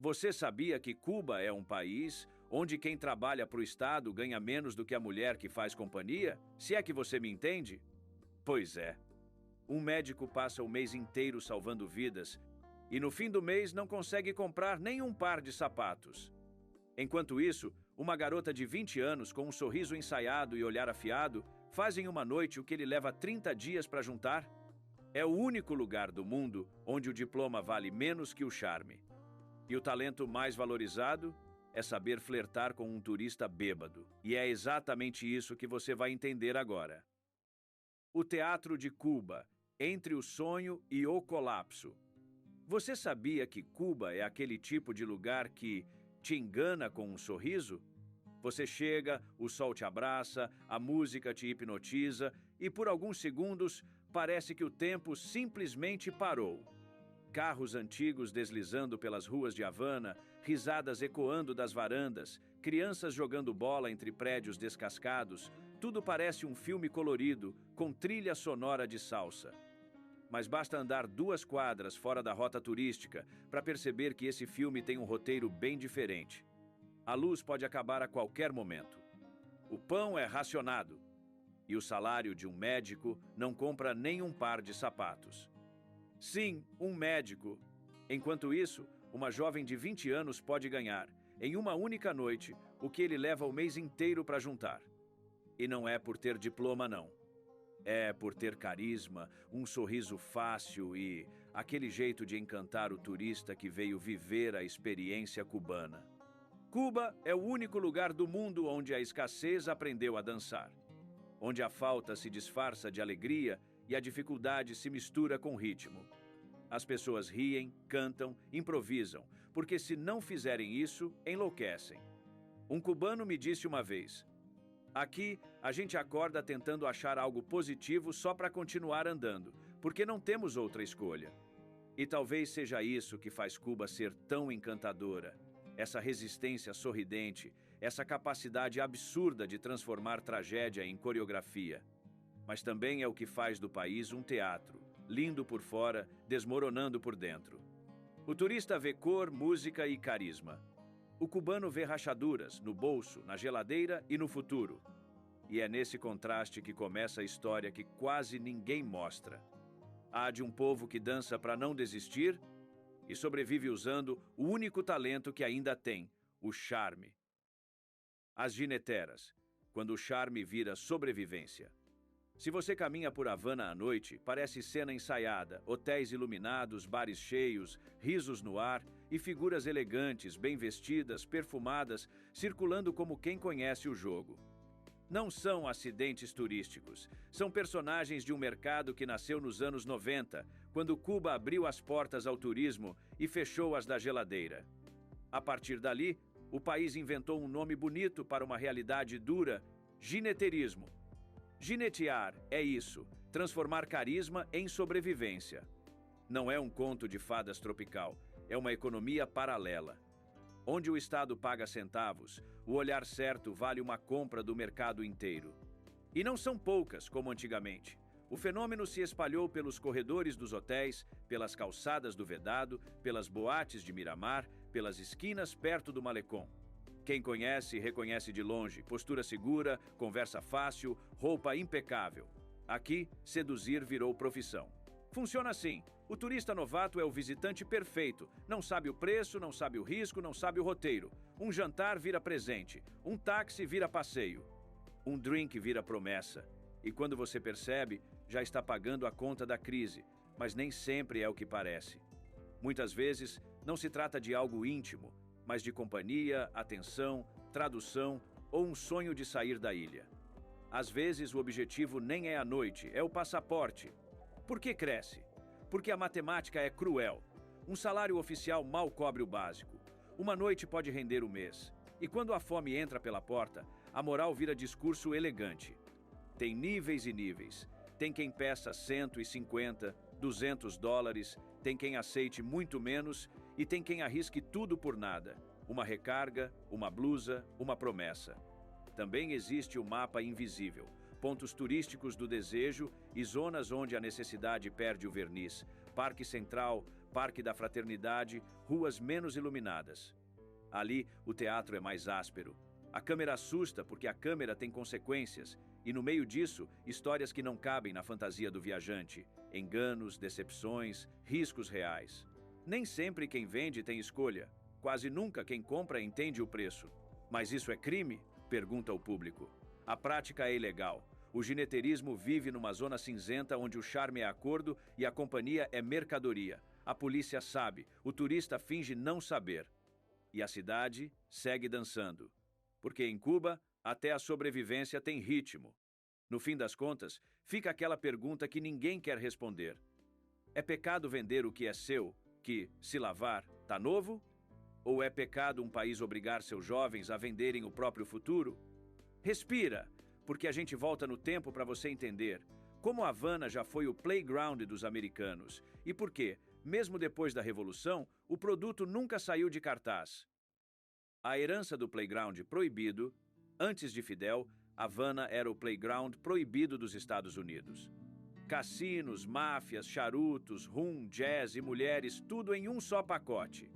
Você sabia que Cuba é um país onde quem trabalha para o Estado ganha menos do que a mulher que faz companhia? Se é que você me entende? Pois é. Um médico passa o mês inteiro salvando vidas e no fim do mês não consegue comprar nem um par de sapatos. Enquanto isso, uma garota de 20 anos com um sorriso ensaiado e olhar afiado faz em uma noite o que ele leva 30 dias para juntar. É o único lugar do mundo onde o diploma vale menos que o charme. E o talento mais valorizado é saber flertar com um turista bêbado. E é exatamente isso que você vai entender agora. O Teatro de Cuba, entre o sonho e o colapso. Você sabia que Cuba é aquele tipo de lugar que te engana com um sorriso? Você chega, o sol te abraça, a música te hipnotiza e por alguns segundos parece que o tempo simplesmente parou. Carros antigos deslizando pelas ruas de Havana, risadas ecoando das varandas, crianças jogando bola entre prédios descascados, tudo parece um filme colorido, com trilha sonora de salsa. Mas basta andar 2 quadras fora da rota turística para perceber que esse filme tem um roteiro bem diferente. A luz pode acabar a qualquer momento. O pão é racionado. E o salário de um médico não compra nem um par de sapatos. Sim, um médico. Enquanto isso, uma jovem de 20 anos pode ganhar, em uma única noite, o que ele leva o mês inteiro para juntar. E não é por ter diploma, não. É por ter carisma, um sorriso fácil e aquele jeito de encantar o turista que veio viver a experiência cubana. Cuba é o único lugar do mundo onde a escassez aprendeu a dançar. Onde a falta se disfarça de alegria e a dificuldade se mistura com ritmo. As pessoas riem, cantam, improvisam, porque se não fizerem isso, enlouquecem. Um cubano me disse uma vez: aqui, a gente acorda tentando achar algo positivo só para continuar andando, porque não temos outra escolha. E talvez seja isso que faz Cuba ser tão encantadora. Essa resistência sorridente, essa capacidade absurda de transformar tragédia em coreografia. Mas também é o que faz do país um teatro, lindo por fora, desmoronando por dentro. O turista vê cor, música e carisma. O cubano vê rachaduras no bolso, na geladeira e no futuro. E é nesse contraste que começa a história que quase ninguém mostra. Há de um povo que dança para não desistir e sobrevive usando o único talento que ainda tem, o charme. As gineteras, quando o charme vira sobrevivência. Se você caminha por Havana à noite, parece cena ensaiada, hotéis iluminados, bares cheios, risos no ar e figuras elegantes, bem vestidas, perfumadas, circulando como quem conhece o jogo. Não são acidentes turísticos, são personagens de um mercado que nasceu nos anos 90, quando Cuba abriu as portas ao turismo e fechou as da geladeira. A partir dali, o país inventou um nome bonito para uma realidade dura: gineterismo. Ginetear é isso, transformar carisma em sobrevivência. Não é um conto de fadas tropical, é uma economia paralela. Onde o Estado paga centavos, o olhar certo vale uma compra do mercado inteiro. E não são poucas, como antigamente. O fenômeno se espalhou pelos corredores dos hotéis, pelas calçadas do Vedado, pelas boates de Miramar, pelas esquinas perto do Malecón. Quem conhece, reconhece de longe, postura segura, conversa fácil, roupa impecável. Aqui, seduzir virou profissão. Funciona assim: o turista novato é o visitante perfeito, não sabe o preço, não sabe o risco, não sabe o roteiro. Um jantar vira presente, um táxi vira passeio, um drink vira promessa. E quando você percebe, já está pagando a conta da crise, mas nem sempre é o que parece. Muitas vezes, não se trata de algo íntimo, mas de companhia, atenção, tradução ou um sonho de sair da ilha. Às vezes, o objetivo nem é a noite, é o passaporte. Por que cresce? Porque a matemática é cruel. Um salário oficial mal cobre o básico. Uma noite pode render o mês. E quando a fome entra pela porta, a moral vira discurso elegante. Tem níveis e níveis. Tem quem peça 150, 200 dólares, tem quem aceite muito menos e tem quem arrisque tudo por nada. Uma recarga, uma blusa, uma promessa. Também existe o mapa invisível. Pontos turísticos do desejo e zonas onde a necessidade perde o verniz. Parque Central, Parque da Fraternidade, ruas menos iluminadas. Ali, o teatro é mais áspero. A câmera assusta porque a câmera tem consequências, e no meio disso, histórias que não cabem na fantasia do viajante. Enganos, decepções, riscos reais. Nem sempre quem vende tem escolha. Quase nunca quem compra entende o preço. Mas isso é crime? Pergunta o público. A prática é ilegal. O gineterismo vive numa zona cinzenta onde o charme é acordo e a companhia é mercadoria. A polícia sabe, o turista finge não saber. E a cidade segue dançando. Porque em Cuba, até a sobrevivência tem ritmo. No fim das contas, fica aquela pergunta que ninguém quer responder. É pecado vender o que é seu, que, se lavar, tá novo? Ou é pecado um país obrigar seus jovens a venderem o próprio futuro? Respira, porque a gente volta no tempo para você entender como Havana já foi o playground dos americanos e por que, mesmo depois da Revolução, o produto nunca saiu de cartaz. A herança do playground proibido, antes de Fidel, Havana era o playground proibido dos Estados Unidos. Cassinos, máfias, charutos, rum, jazz e mulheres, tudo em um só pacote.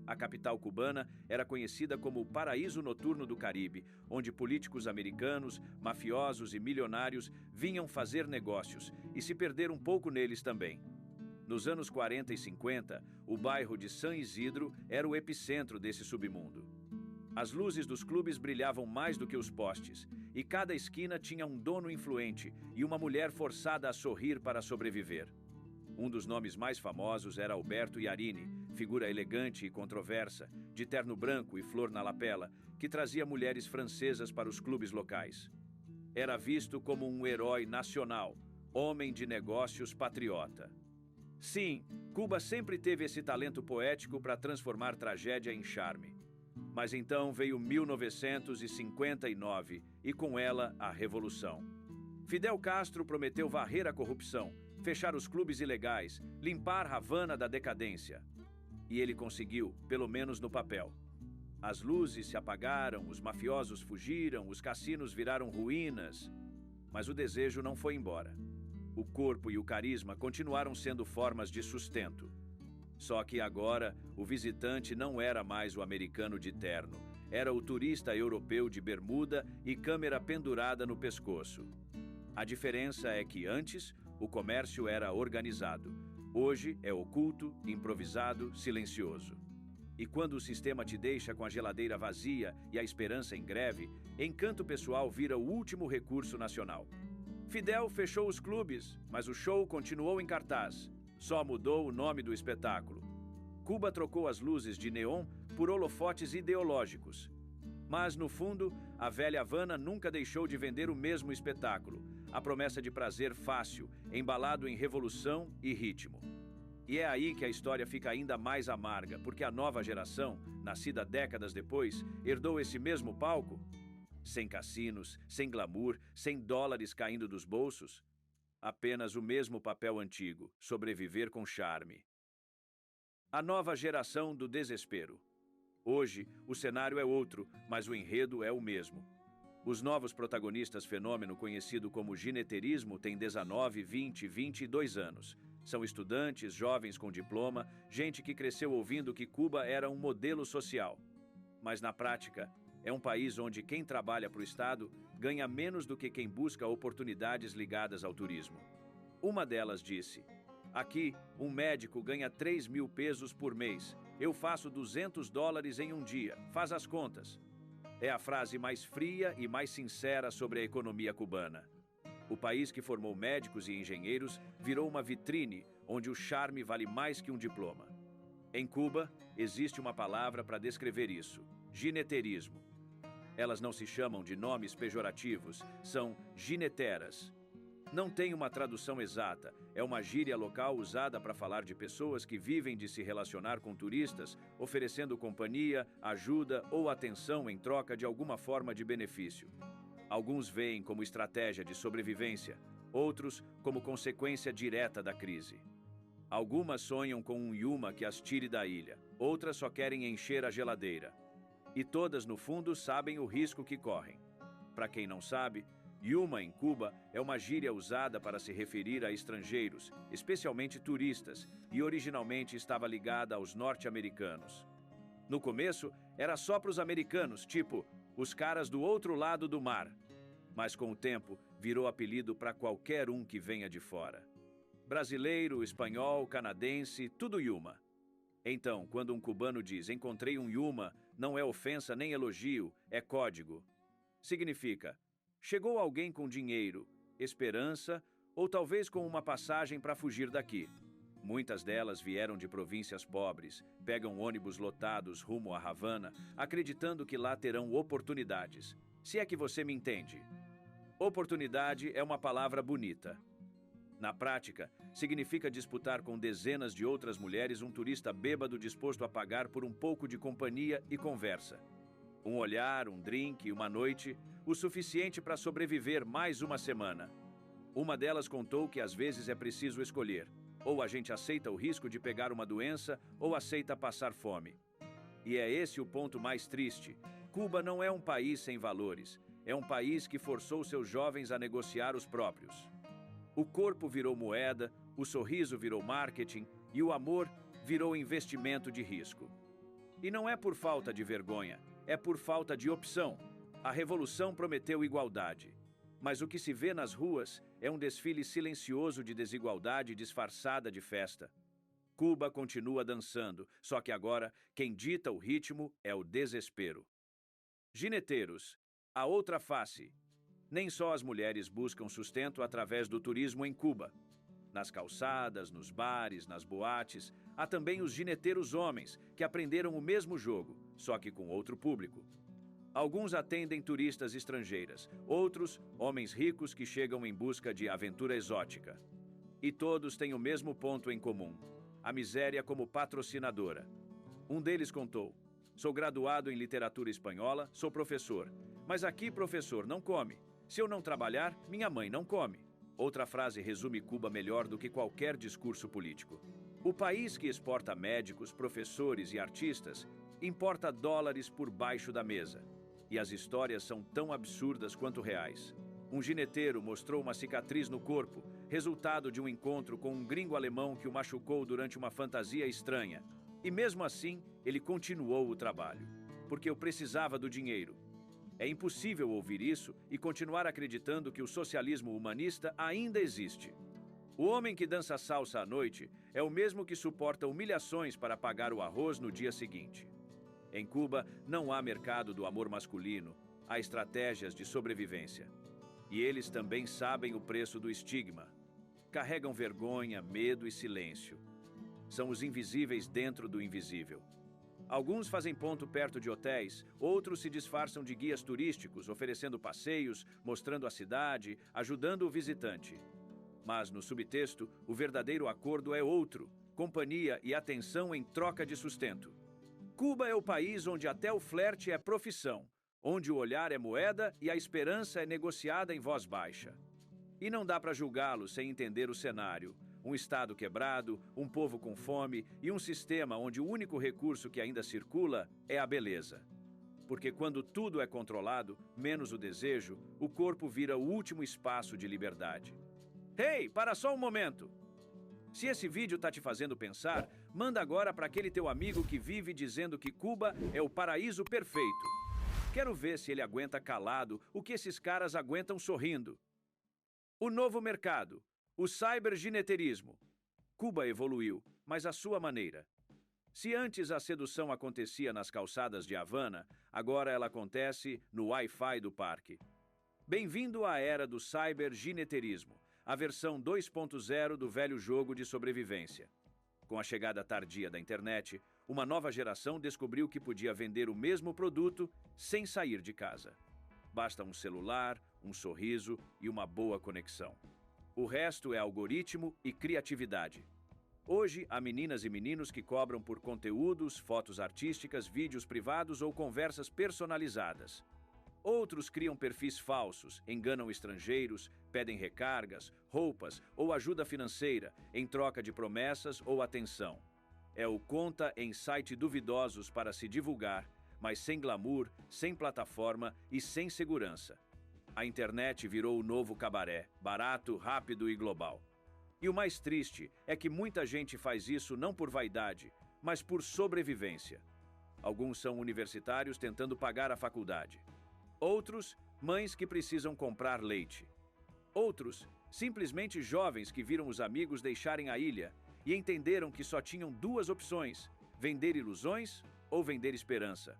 A capital cubana era conhecida como o paraíso noturno do Caribe, onde políticos americanos, mafiosos e milionários vinham fazer negócios e se perder um pouco neles também. Nos anos 40 e 50, o bairro de San Isidro era o epicentro desse submundo. As luzes dos clubes brilhavam mais do que os postes, e cada esquina tinha um dono influente e uma mulher forçada a sorrir para sobreviver. Um dos nomes mais famosos era Alberto Yarini, figura elegante e controversa, de terno branco e flor na lapela, que trazia mulheres francesas para os clubes locais. Era visto como um herói nacional, homem de negócios patriota. Sim, Cuba sempre teve esse talento poético para transformar tragédia em charme. Mas então veio 1959 e com ela a Revolução. Fidel Castro prometeu varrer a corrupção, fechar os clubes ilegais, limpar Havana da decadência. E ele conseguiu, pelo menos no papel. As luzes se apagaram, os mafiosos fugiram, os cassinos viraram ruínas. Mas o desejo não foi embora. O corpo e o carisma continuaram sendo formas de sustento. Só que agora, o visitante não era mais o americano de terno. Era o turista europeu de bermuda e câmera pendurada no pescoço. A diferença é que antes, o comércio era organizado. Hoje é oculto, improvisado, silencioso. E quando o sistema te deixa com a geladeira vazia e a esperança em greve, encanto pessoal vira o último recurso nacional. Fidel fechou os clubes, mas o show continuou em cartaz. Só mudou o nome do espetáculo. Cuba trocou as luzes de neon por holofotes ideológicos. Mas, no fundo, a velha Havana nunca deixou de vender o mesmo espetáculo, a promessa de prazer fácil, embalado em revolução e ritmo. E é aí que a história fica ainda mais amarga, porque a nova geração, nascida décadas depois, herdou esse mesmo palco? Sem cassinos, sem glamour, sem dólares caindo dos bolsos. Apenas o mesmo papel antigo, sobreviver com charme. A nova geração do desespero. Hoje, o cenário é outro, mas o enredo é o mesmo. Os novos protagonistas fenômeno conhecido como gineterismo têm 19, 20 e 22 anos. São estudantes, jovens com diploma, gente que cresceu ouvindo que Cuba era um modelo social. Mas na prática, é um país onde quem trabalha para o Estado ganha menos do que quem busca oportunidades ligadas ao turismo. Uma delas disse: aqui, um médico ganha 3.000 pesos por mês. Eu faço $200 em um dia. Faz as contas. É a frase mais fria e mais sincera sobre a economia cubana. O país que formou médicos e engenheiros virou uma vitrine onde o charme vale mais que um diploma. Em Cuba, existe uma palavra para descrever isso: gineterismo. Elas não se chamam de nomes pejorativos, são gineteras. Não tem uma tradução exata, é uma gíria local usada para falar de pessoas que vivem de se relacionar com turistas, oferecendo companhia, ajuda ou atenção em troca de alguma forma de benefício. Alguns veem como estratégia de sobrevivência, outros como consequência direta da crise. Algumas sonham com um Yuma que as tire da ilha, outras só querem encher a geladeira. E todas, no fundo, sabem o risco que correm. Para quem não sabe, Yuma, em Cuba, é uma gíria usada para se referir a estrangeiros, especialmente turistas, e originalmente estava ligada aos norte-americanos. No começo, era só para os americanos, tipo, os caras do outro lado do mar. Mas com o tempo, virou apelido para qualquer um que venha de fora. Brasileiro, espanhol, canadense, tudo Yuma. Então, quando um cubano diz "encontrei um Yuma", não é ofensa nem elogio, é código. Significa: chegou alguém com dinheiro, esperança ou talvez com uma passagem para fugir daqui. Muitas delas vieram de províncias pobres, pegam ônibus lotados rumo a Havana, acreditando que lá terão oportunidades. Se é que você me entende. Oportunidade é uma palavra bonita. Na prática, significa disputar com dezenas de outras mulheres um turista bêbado disposto a pagar por um pouco de companhia e conversa. Um olhar, um drink, uma noite, o suficiente para sobreviver mais uma semana. Uma delas contou que às vezes é preciso escolher. Ou a gente aceita o risco de pegar uma doença, ou aceita passar fome. E é esse o ponto mais triste. Cuba não é um país sem valores. É um país que forçou seus jovens a negociar os próprios. O corpo virou moeda, o sorriso virou marketing e o amor virou investimento de risco. E não é por falta de vergonha, é por falta de opção. A revolução prometeu igualdade. Mas o que se vê nas ruas é um desfile silencioso de desigualdade disfarçada de festa. Cuba continua dançando, só que agora quem dita o ritmo é o desespero. Gineteiros, a outra face. Nem só as mulheres buscam sustento através do turismo em Cuba. Nas calçadas, nos bares, nas boates, há também os gineteiros homens, que aprenderam o mesmo jogo, só que com outro público. Alguns atendem turistas estrangeiras, outros, homens ricos que chegam em busca de aventura exótica. E todos têm o mesmo ponto em comum: a miséria como patrocinadora. Um deles contou: sou graduado em literatura espanhola, sou professor, mas aqui professor não come. Se eu não trabalhar, minha mãe não come. Outra frase resume Cuba melhor do que qualquer discurso político. O país que exporta médicos, professores e artistas importa dólares por baixo da mesa. E as histórias são tão absurdas quanto reais. Um gineteiro mostrou uma cicatriz no corpo, resultado de um encontro com um gringo alemão que o machucou durante uma fantasia estranha. E mesmo assim, ele continuou o trabalho, porque eu precisava do dinheiro. É impossível ouvir isso e continuar acreditando que o socialismo humanista ainda existe. O homem que dança salsa à noite é o mesmo que suporta humilhações para pagar o arroz no dia seguinte. Em Cuba, não há mercado do amor masculino, há estratégias de sobrevivência. E eles também sabem o preço do estigma. Carregam vergonha, medo e silêncio. São os invisíveis dentro do invisível. Alguns fazem ponto perto de hotéis, outros se disfarçam de guias turísticos, oferecendo passeios, mostrando a cidade, ajudando o visitante. Mas no subtexto, o verdadeiro acordo é outro: companhia e atenção em troca de sustento. Cuba é o país onde até o flerte é profissão, onde o olhar é moeda e a esperança é negociada em voz baixa. E não dá para julgá-lo sem entender o cenário. Um estado quebrado, um povo com fome e um sistema onde o único recurso que ainda circula é a beleza. Porque quando tudo é controlado, menos o desejo, o corpo vira o último espaço de liberdade. Hey, para só um momento! Se esse vídeo tá te fazendo pensar, manda agora para aquele teu amigo que vive dizendo que Cuba é o paraíso perfeito. Quero ver se ele aguenta calado o que esses caras aguentam sorrindo. O novo mercado. O cybergineterismo. Cuba evoluiu, mas à sua maneira. Se antes a sedução acontecia nas calçadas de Havana, agora ela acontece no Wi-Fi do parque. Bem-vindo à era do cybergineterismo, a versão 2.0 do velho jogo de sobrevivência. Com a chegada tardia da internet, uma nova geração descobriu que podia vender o mesmo produto sem sair de casa. Basta um celular, um sorriso e uma boa conexão. O resto é algoritmo e criatividade. Hoje, há meninas e meninos que cobram por conteúdos, fotos artísticas, vídeos privados ou conversas personalizadas. Outros criam perfis falsos, enganam estrangeiros, pedem recargas, roupas ou ajuda financeira em troca de promessas ou atenção. É o conta em site duvidosos para se divulgar, mas sem glamour, sem plataforma e sem segurança. A internet virou o novo cabaré, barato, rápido e global. E o mais triste é que muita gente faz isso não por vaidade, mas por sobrevivência. Alguns são universitários tentando pagar a faculdade. Outros, mães que precisam comprar leite. Outros, simplesmente jovens que viram os amigos deixarem a ilha e entenderam que só tinham duas opções: vender ilusões ou vender esperança.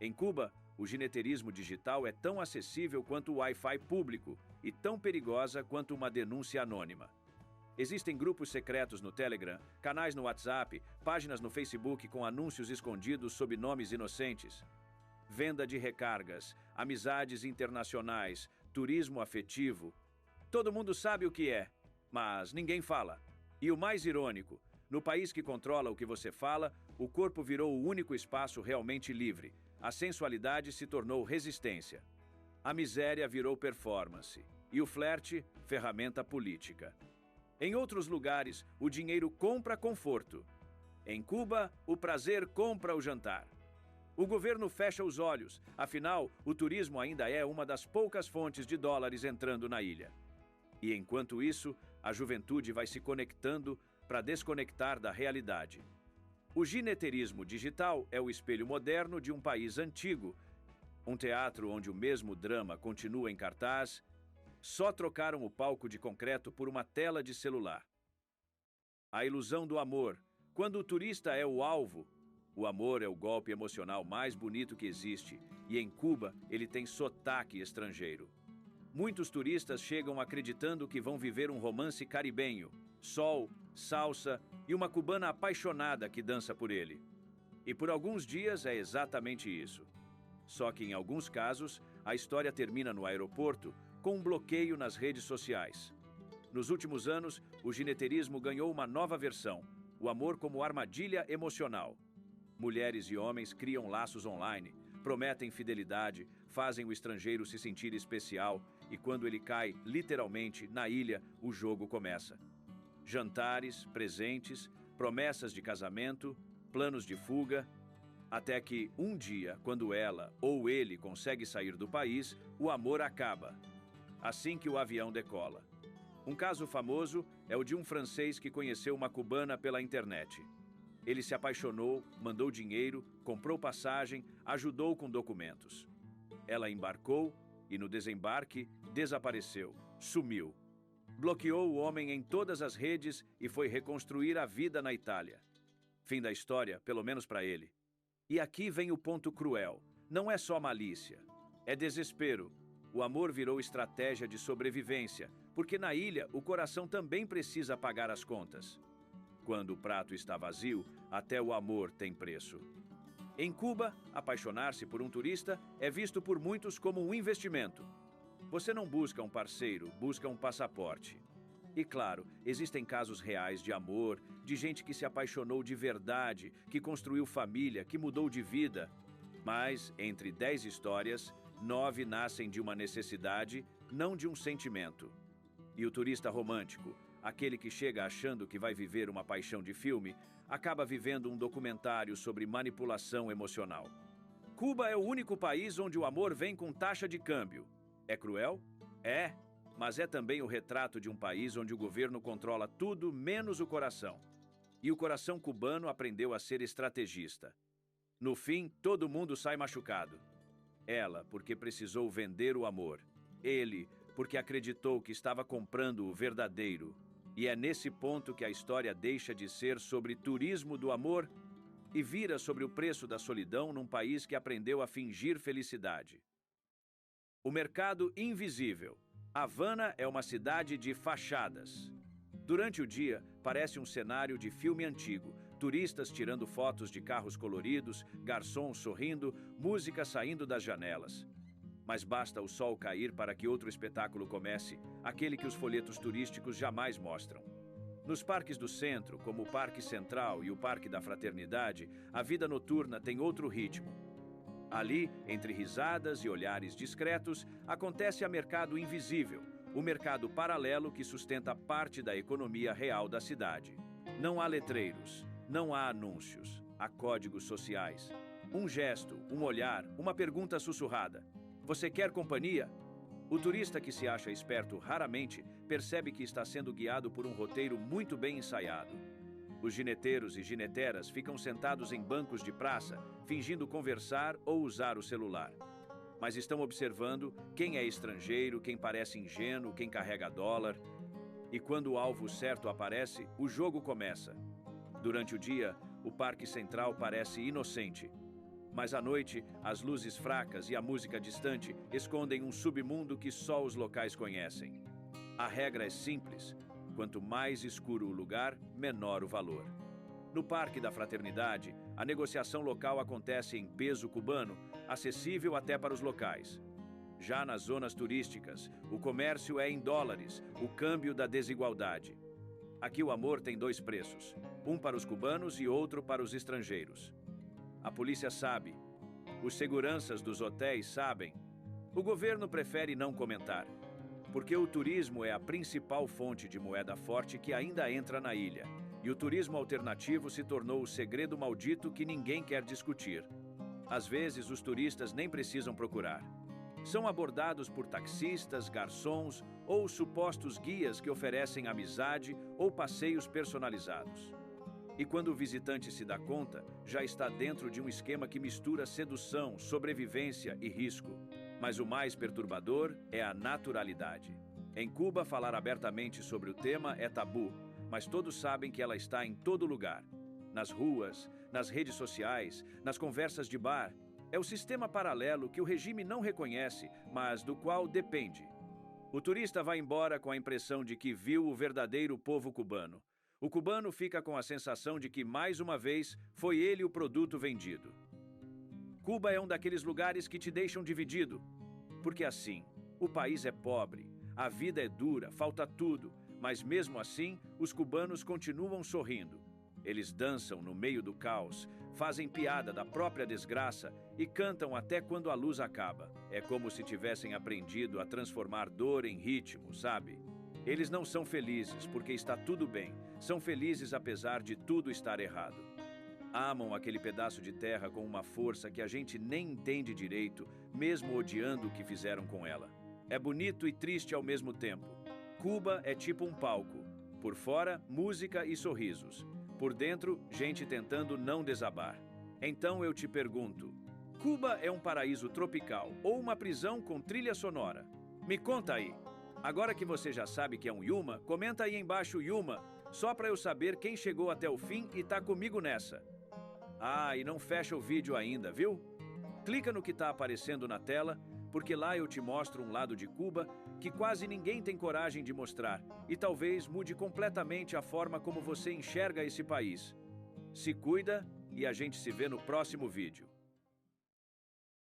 Em Cuba, o gineterismo digital é tão acessível quanto o Wi-Fi público e tão perigosa quanto uma denúncia anônima. Existem grupos secretos no Telegram, canais no WhatsApp, páginas no Facebook com anúncios escondidos sob nomes inocentes. Venda de recargas, amizades internacionais, turismo afetivo. Todo mundo sabe o que é, mas ninguém fala. E o mais irônico, no país que controla o que você fala, o corpo virou o único espaço realmente livre. A sensualidade se tornou resistência. A miséria virou performance. E o flerte, ferramenta política. Em outros lugares, o dinheiro compra conforto. Em Cuba, o prazer compra o jantar. O governo fecha os olhos, afinal, o turismo ainda é uma das poucas fontes de dólares entrando na ilha. E enquanto isso, a juventude vai se conectando para desconectar da realidade. O gineterismo digital é o espelho moderno de um país antigo, um teatro onde o mesmo drama continua em cartaz, só trocaram o palco de concreto por uma tela de celular. A ilusão do amor. Quando o turista é o alvo, o amor é o golpe emocional mais bonito que existe, e em Cuba ele tem sotaque estrangeiro. Muitos turistas chegam acreditando que vão viver um romance caribenho, sol, salsa e uma cubana apaixonada que dança por ele. E por alguns dias é exatamente isso. Só que em alguns casos, a história termina no aeroporto com um bloqueio nas redes sociais. Nos últimos anos, o gineterismo ganhou uma nova versão, o amor como armadilha emocional. Mulheres e homens criam laços online, prometem fidelidade, fazem o estrangeiro se sentir especial e quando ele cai, literalmente, na ilha, o jogo começa. Jantares, presentes, promessas de casamento, planos de fuga, até que, um dia, quando ela ou ele consegue sair do país, o amor acaba. Assim que o avião decola. Um caso famoso é o de um francês que conheceu uma cubana pela internet. Ele se apaixonou, mandou dinheiro, comprou passagem, ajudou com documentos. Ela embarcou e, no desembarque, desapareceu, sumiu. Bloqueou o homem em todas as redes e foi reconstruir a vida na Itália. Fim da história, pelo menos para ele. E aqui vem o ponto cruel. Não é só malícia, é desespero. O amor virou estratégia de sobrevivência, porque na ilha o coração também precisa pagar as contas. Quando o prato está vazio, até o amor tem preço. Em Cuba, apaixonar-se por um turista é visto por muitos como um investimento. Você não busca um parceiro, busca um passaporte. E claro, existem casos reais de amor, de gente que se apaixonou de verdade, que construiu família, que mudou de vida. Mas, entre 10 histórias, 9 nascem de uma necessidade, não de um sentimento. E o turista romântico, aquele que chega achando que vai viver uma paixão de filme, acaba vivendo um documentário sobre manipulação emocional. Cuba é o único país onde o amor vem com taxa de câmbio. É cruel? É, mas é também o retrato de um país onde o governo controla tudo menos o coração. E o coração cubano aprendeu a ser estrategista. No fim, todo mundo sai machucado. Ela, porque precisou vender o amor. Ele, porque acreditou que estava comprando o verdadeiro. E é nesse ponto que a história deixa de ser sobre turismo do amor e vira sobre o preço da solidão num país que aprendeu a fingir felicidade. O mercado invisível. Havana é uma cidade de fachadas. Durante o dia, parece um cenário de filme antigo. Turistas tirando fotos de carros coloridos, garçons sorrindo, música saindo das janelas. Mas basta o sol cair para que outro espetáculo comece, aquele que os folhetos turísticos jamais mostram. Nos parques do centro, como o Parque Central e o Parque da Fraternidade, a vida noturna tem outro ritmo. Ali, entre risadas e olhares discretos, acontece a mercado invisível, o mercado paralelo que sustenta parte da economia real da cidade. Não há letreiros, não há anúncios, há códigos sociais. Um gesto, um olhar, uma pergunta sussurrada. Você quer companhia? O turista que se acha esperto raramente percebe que está sendo guiado por um roteiro muito bem ensaiado. Os gineteiros e gineteras ficam sentados em bancos de praça, fingindo conversar ou usar o celular. Mas estão observando quem é estrangeiro, quem parece ingênuo, quem carrega dólar. E quando o alvo certo aparece, o jogo começa. Durante o dia, o Parque Central parece inocente. Mas à noite, as luzes fracas e a música distante escondem um submundo que só os locais conhecem. A regra é simples: quanto mais escuro o lugar, menor o valor. No Parque da Fraternidade, a negociação local acontece em peso cubano, acessível até para os locais. Já nas zonas turísticas, o comércio é em dólares, o câmbio da desigualdade. Aqui o amor tem dois preços, um para os cubanos e outro para os estrangeiros. A polícia sabe, os seguranças dos hotéis sabem. O governo prefere não comentar, porque o turismo é a principal fonte de moeda forte que ainda entra na ilha, e o turismo alternativo se tornou o segredo maldito que ninguém quer discutir. Às vezes, os turistas nem precisam procurar. São abordados por taxistas, garçons ou supostos guias que oferecem amizade ou passeios personalizados. E quando o visitante se dá conta, já está dentro de um esquema que mistura sedução, sobrevivência e risco. Mas o mais perturbador é a naturalidade. Em Cuba, falar abertamente sobre o tema é tabu, mas todos sabem que ela está em todo lugar. Nas ruas, nas redes sociais, nas conversas de bar. É o sistema paralelo que o regime não reconhece, mas do qual depende. O turista vai embora com a impressão de que viu o verdadeiro povo cubano. O cubano fica com a sensação de que, mais uma vez, foi ele o produto vendido. Cuba é um daqueles lugares que te deixam dividido. Porque assim, o país é pobre, a vida é dura, falta tudo, mas mesmo assim, os cubanos continuam sorrindo. Eles dançam no meio do caos, fazem piada da própria desgraça e cantam até quando a luz acaba. É como se tivessem aprendido a transformar dor em ritmo, sabe? Eles não são felizes porque está tudo bem, são felizes apesar de tudo estar errado. Amam aquele pedaço de terra com uma força que a gente nem entende direito, mesmo odiando o que fizeram com ela. É bonito e triste ao mesmo tempo. Cuba é tipo um palco. Por fora, música e sorrisos. Por dentro, gente tentando não desabar. Então eu te pergunto, Cuba é um paraíso tropical ou uma prisão com trilha sonora? Me conta aí! Agora que você já sabe que é um Yuma, comenta aí embaixo Yuma, só para eu saber quem chegou até o fim e tá comigo nessa. Ah, e não fecha o vídeo ainda, viu? Clica no que tá aparecendo na tela, porque lá eu te mostro um lado de Cuba que quase ninguém tem coragem de mostrar e talvez mude completamente a forma como você enxerga esse país. Se cuida e a gente se vê no próximo vídeo.